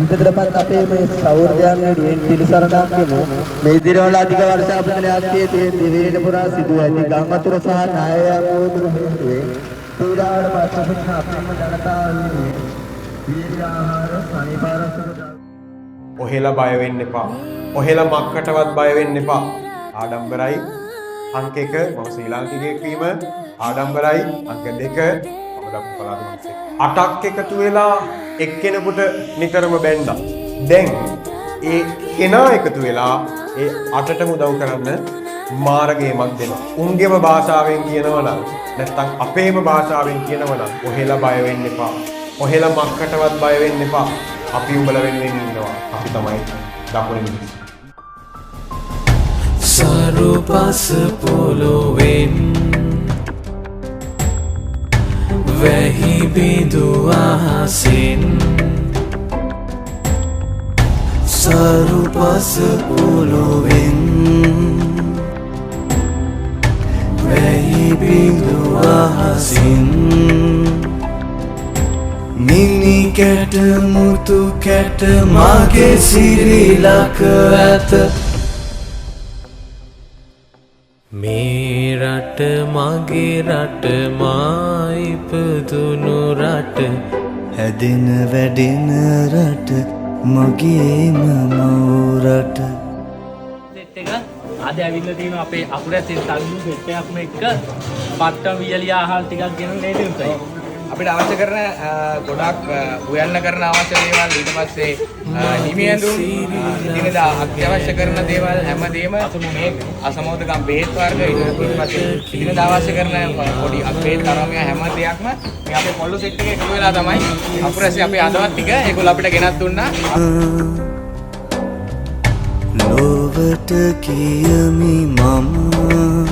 ඉදිරියටපත් අපේ මේ සෞර්යයන් වෙනුවෙන් පිළිසරණක් දෙමු. මේ දිනවල අධික වර්ෂාපතනයක් තියෙන දිවයින පුරා සිදු ඇති ගංගතුර සහ නායයන් වූ හේතුවෙන් පීඩාවට පත්වන අපේම ජනතාව වෙනුවෙන් වීර්යාහාර සනිපාරසක ඔහෙලා බය වෙන්න එපා. ඔහෙලා මක්කටවත් බය වෙන්න එපා. ආඩම්බරයි අංක 1 මම ශ්‍රී ලාංකිකයෙක් වීම ආඩම්බරයි අංක 2 මම දක්ෂ කලාතුරෙක්. 8ක් එකතු වෙලා එක්කෙනෙකුට නිතරම බැන්දා. දැන් ඒ කෙනා එකතු වෙලා ඒ 8ටම උදව් කරන්න මාර්ගයමක් දෙනවා. උන්ගේම භාෂාවෙන් කියනවා නම් නැත්නම් අපේම භාෂාවෙන් කියනවා නම් ඔහෙලා බය වෙන්න එපා. ඔහෙලා මක්කටවත් බය වෙන්න එපා. අපි උඹලා වෙනුවෙන් ඉන්නවා. අපි තමයි දකුණේ මිනිස්සු. සරුපස පොළොවෙන් වැහි බිඳු අහසින් සරුපස පොළොවෙන් වැහි බිඳු අහසින් මිනි කැට මුතු කැට මගේ සිරිලක ඇත මේ රට මගේ රට මා ඉපදුණු රට හැදෙන වැඩෙන රට මගේම මව් රට සෙට් එක අද ඇවිල්ලා තියෙන අපේ අකුරැසින් තල්ලු සෙට් එකක්ම එක්ක පට්ටම් වියලි ආහාර ටිකක් ගෙනන නේද උන්ටයි අපිට අවශ්‍ය කරන ගොඩක් උයන්න කරන අවශ්‍ය දේවල් ඊට පස්සේ නිමියඳුම් ඉදිනදා අත්‍යවශ්‍ය කරන දේවල් හැමදේම මේ අසමෝදකම් බෙහෙත් වර්ග ඊට පස්සේ ඉදිනදා අවශ්‍ය කරන පොඩි අපේ තරමය හැම දෙයක්ම මේ අපේ පොල්ලු සෙට් එකේ එකතු වෙලා තමයි අකුරැසි අපේ අදවත් ටික ඒගොල්ලෝ අපිට ගෙනත් දුන්නා. ලොවට කියමි මම